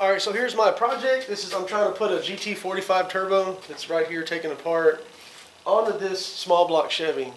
All right, so here's my project. I'm trying to put a Gt45 turbo that's right here taken apart onto this small block Chevy.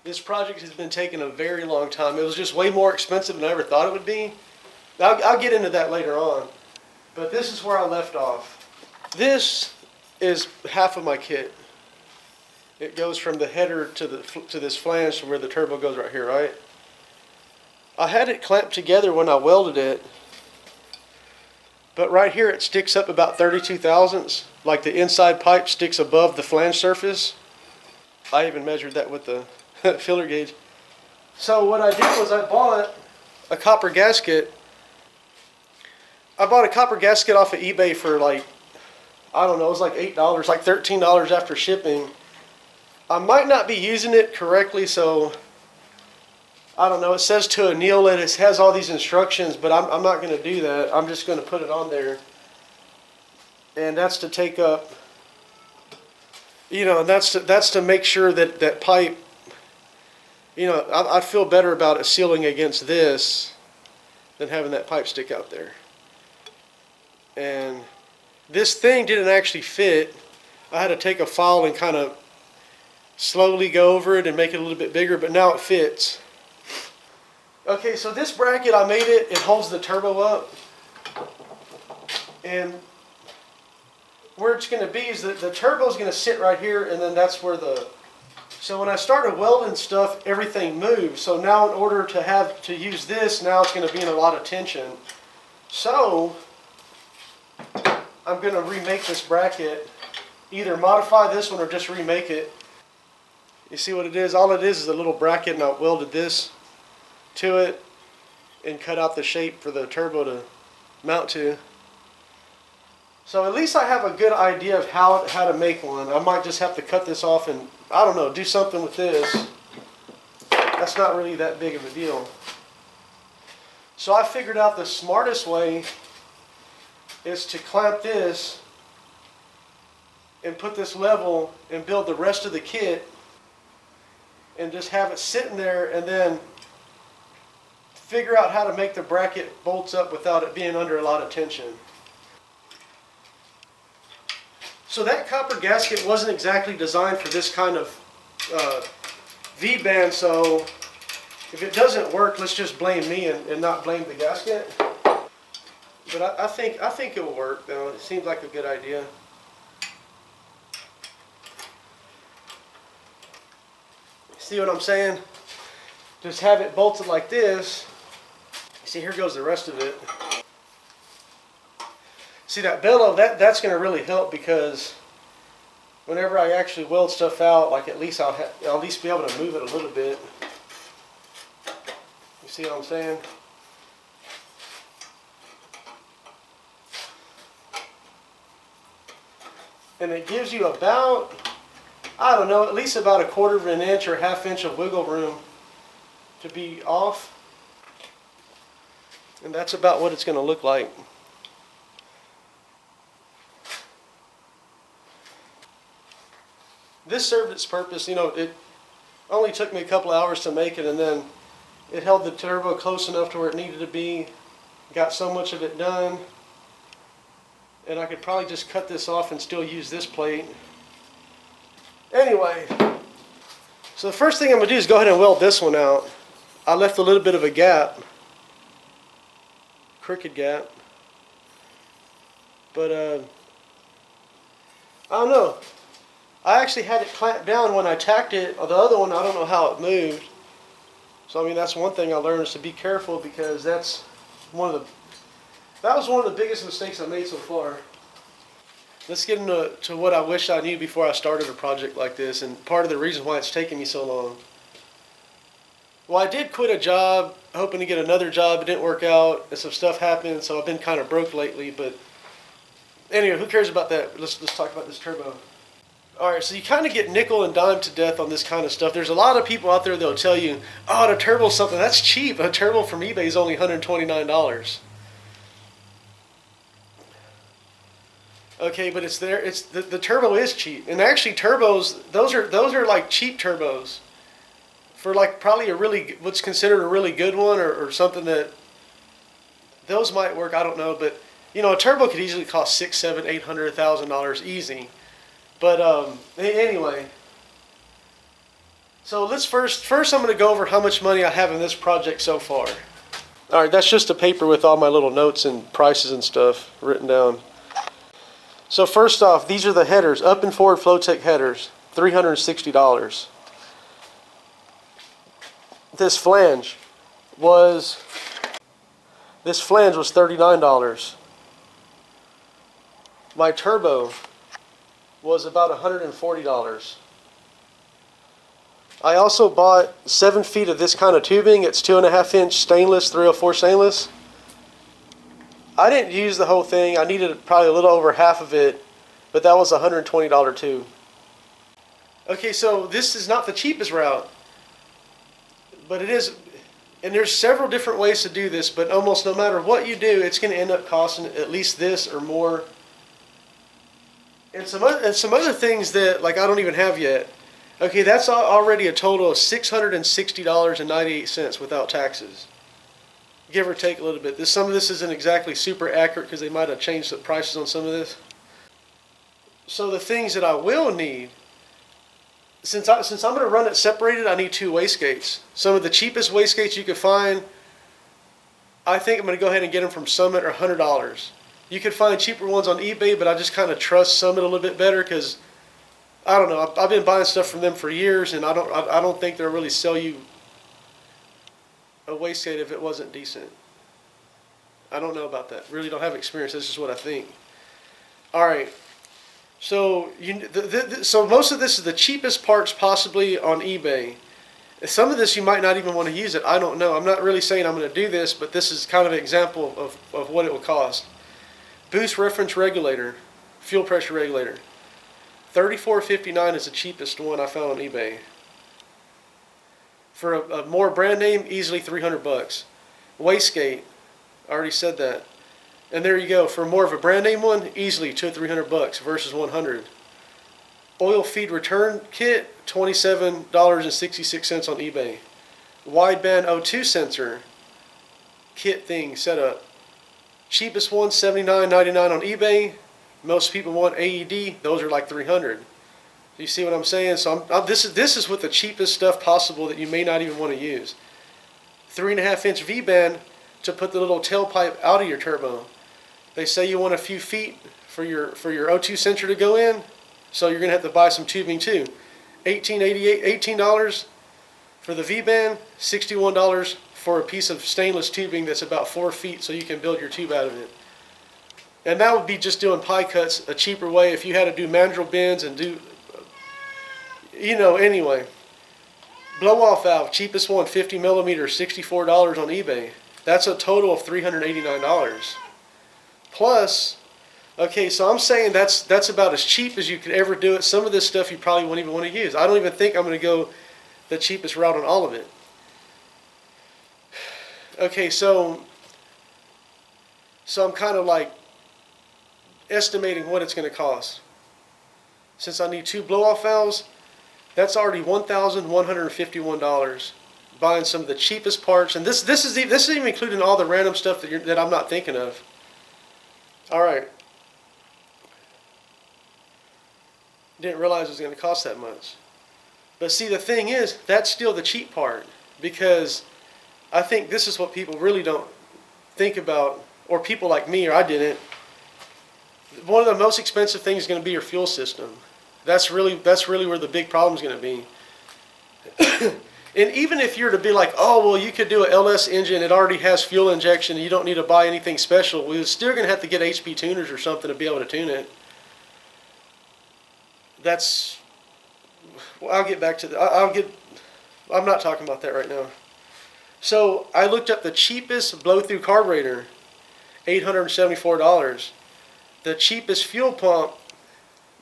This project has been taking a very long time. It was just way more expensive than I ever thought it would be. I'll get into that later on, but this is where I left off. This is half of my kit. It goes from the header to this flange to where the turbo goes right here, right? I had it clamped together when I welded it, but right here it sticks up about 32 thousandths, like the inside pipe sticks above the flange surface. I even measured that with the filler gauge. So what I did was I bought a copper gasket. I bought a copper gasket off of eBay for like, I don't know, it was like $8, like $13 after shipping. I might not be using it correctly, so I don't know. It says to anneal it. It has all these instructions, but I'm not going to do that. I'm just going to put it on there. And that's to take up, you know, and that's to make sure that that pipe, you know, I'd feel better about it sealing against this than having that pipe stick out there. And this thing didn't actually fit. I had to take a file and kind of slowly go over it and make it a little bit bigger, but now it fits. Okay, so this bracket, I made it. It holds the turbo up. And where it's going to be is that the turbo is going to sit right here, and then that's where the... So when I started welding stuff, everything moved. So now in order to use this, now it's going to be in a lot of tension. So I'm going to remake this bracket, either modify this one or just remake it. You see what it is? All it is a little bracket, and I welded this to it and cut out the shape for the turbo to mount to. So at least I have a good idea of how to make one. I might just have to cut this off and, I don't know, do something with this. That's not really that big of a deal. So I figured out the smartest way is to clamp this and put this level and build the rest of the kit and just have it sitting there, and then figure out how to make the bracket bolts up without it being under a lot of tension. So that copper gasket wasn't exactly designed for this kind of V-band, so if it doesn't work, let's just blame me and not blame the gasket. But I think it will work, though. It seems like a good idea. See what I'm saying? Just have it bolted like this. See, here goes the rest of it. See that bellow, that's going to really help, because whenever I actually weld stuff out, like at least I'll at least be able to move it a little bit. You see what I'm saying? And it gives you about, I don't know, at least about 1/4 of an inch or 1/2 inch of wiggle room to be off. And that's about what it's going to look like. This served its purpose. You know, it only took me a couple hours to make it, and then it held the turbo close enough to where it needed to be. Got so much of it done. And I could probably just cut this off and still use this plate. Anyway, so the first thing I'm going to do is go ahead and weld this one out. I left a little bit of a gap. Crooked gap. But, I don't know. I actually had it clamped down when I tacked it. The other one, I don't know how it moved. So, I mean, that's one thing I learned, is to be careful, because that was one of the biggest mistakes I made so far. Let's get into what I wish I knew before I started a project like this, and part of the reason why it's taken me so long. Well, I did quit a job, hoping to get another job. It didn't work out, and some stuff happened, so I've been kind of broke lately. But anyway, who cares about that? Let's talk about this turbo. All right, so you kind of get nickel and dime to death on this kind of stuff. There's a lot of people out there that'll tell you, oh, the turbo's something, that's cheap. A turbo from eBay is only $129. Okay, but it's there. It's the turbo is cheap, and actually turbos, those are like cheap turbos for like probably what's considered a really good one, or something that those might work. I don't know, but you know, a turbo could easily cost $600,000, $700,000, $800,000 easy. But anyway, so let's first I'm going to go over how much money I have in this project so far. All right, that's just a paper with all my little notes and prices and stuff written down. So first off, these are the headers, up and forward Flowtech headers, $360. This flange was $39. My turbo was about $140. I also bought 7 feet of this kind of tubing. It's 2.5 inch stainless, 304 stainless. I didn't use the whole thing. I needed probably a little over half of it, but that was a $120 tube. Okay, so this is not the cheapest route, but it is, and there's several different ways to do this, but almost no matter what you do, it's going to end up costing at least this or more. And some other things that like I don't even have yet. Okay, that's already a total of $660.98 without taxes, give or take a little bit. Some of this isn't exactly super accurate because they might have changed the prices on some of this. So the things that I will need, since I'm going to run it separated, I need 2 wastegates. Some of the cheapest wastegates you can find, I think I'm going to go ahead and get them from Summit, or $100. You can find cheaper ones on eBay, but I just kind of trust Summit a little bit better because I don't know. I've been buying stuff from them for years, and I don't think they'll really sell you a wastegate if it wasn't decent. I don't know about that. Really don't have experience. That's just what I think. All right. So so most of this is the cheapest parts possibly on eBay. Some of this you might not even want to use it. I don't know. I'm not really saying I'm going to do this, but this is kind of an example of what it will cost. Boost reference regulator, fuel pressure regulator. $34.59 is the cheapest one I found on eBay. For a more brand name, easily $300. Wastegate, I already said that. And there you go. For more of a brand name one, easily $200 to $300 versus $100. Oil feed return kit, $27.66 on eBay. Wideband O2 sensor kit thing set up. Cheapest one, $79.99 on eBay. Most people want AED. Those are like $300. You see what I'm saying? So this is with the cheapest stuff possible that you may not even want to use. 3.5 inch V-band to put the little tailpipe out of your turbo. They say you want a few feet for your O2 sensor to go in, so you're going to have to buy some tubing too. $18 for the V-band, $61 for a piece of stainless tubing that's about 4 feet, so you can build your tube out of it. And that would be just doing pie cuts a cheaper way if you had to do mandrel bends and do, you know, anyway. Blow-off valve, cheapest one, 50 millimeter, $64 on eBay. That's a total of $389. Plus, okay, so I'm saying that's about as cheap as you could ever do it. Some of this stuff you probably won't even want to use. I don't even think I'm going to go the cheapest route on all of it. Okay, so I'm kind of like estimating what it's going to cost. Since I need 2 blow-off valves, that's already $1,151. Buying some of the cheapest parts, and this is even including all the random stuff that I'm not thinking of. All right. Didn't realize it was going to cost that much. But see, the thing is, that's still the cheap part, because I think this is what people really don't think about, or people like me, or I didn't. One of the most expensive things is going to be your fuel system. That's really where the big problem is going to be. And even if you're to be like, oh, well, you could do an LS engine, it already has fuel injection, and you don't need to buy anything special, we're still going to have to get HP tuners or something to be able to tune it. Well, I'll get back to that. I'm not talking about that right now. So I looked up the cheapest blow-through carburetor, $874. The cheapest fuel pump,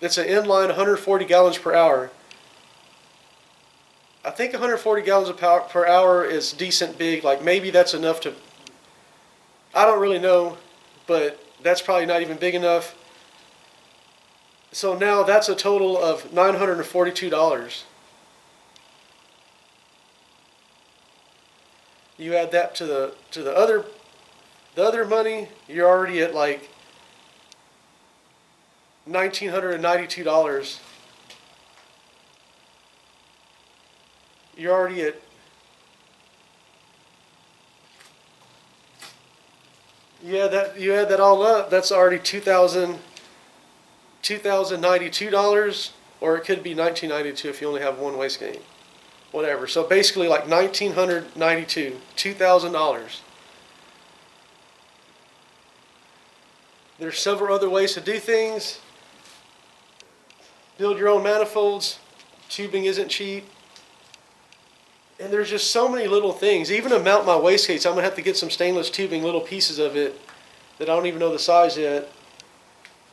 that's an inline 140 gallons per hour. I think 140 gallons per hour is decent big. Like maybe that's enough to, I don't really know, but that's probably not even big enough. So now that's a total of $942. You add that to the other The other money, you're already at like $1,992. You're already at, you add that all up, that's already $2,092, or it could be $1,992 if you only have one wastegate. Whatever. So basically like $1,992, $2,000. There's several other ways to do things. Build your own manifolds. Tubing isn't cheap. And there's just so many little things. Even to mount my wastegates, I'm going to have to get some stainless tubing, little pieces of it that I don't even know the size yet.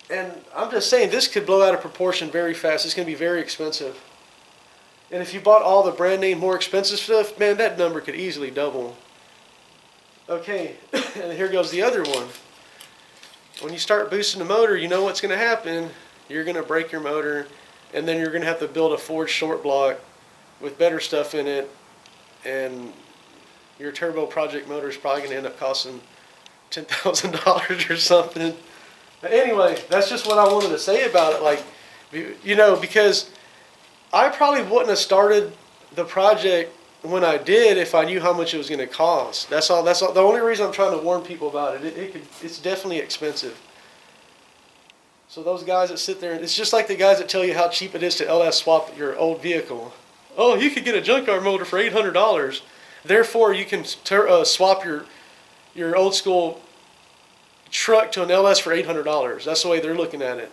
And I'm just saying, this could blow out of proportion very fast. It's going to be very expensive. And if you bought all the brand name, more expensive stuff, man, that number could easily double. Okay, and here goes the other one. When you start boosting the motor, you know what's going to happen. You're going to break your motor, and then you're going to have to build a forged short block with better stuff in it, and your turbo project motor is probably going to end up costing $10,000 or something. But anyway, that's just what I wanted to say about it. Like, you know, because I probably wouldn't have started the project when I did if I knew how much it was going to cost. That's all. That's all. The only reason I'm trying to warn people about it. It's definitely expensive. So those guys that sit there, and it's just like the guys that tell you how cheap it is to LS swap your old vehicle. Oh, you could get a junkyard motor for $800. Therefore, you can swap your old school truck to an LS for $800. That's the way they're looking at it.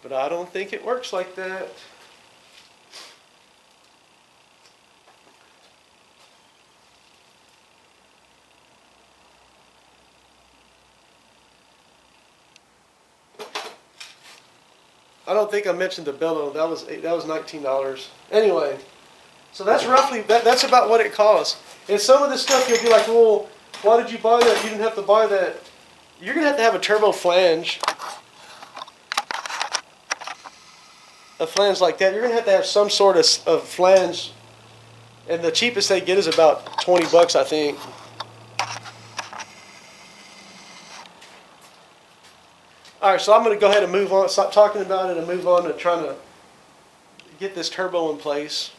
But I don't think it works like that. I don't think I mentioned the bellow. That was $19. Anyway, so that's roughly that's about what it costs. And some of this stuff you'll be like, well, why did you buy that? You didn't have to buy that. You're gonna have to have a turbo flange, a flange like that. You're gonna have to have some sort of flange, and the cheapest they get is about $20, I think. All right, so I'm going to go ahead and move on, stop talking about it and move on to trying to get this turbo in place.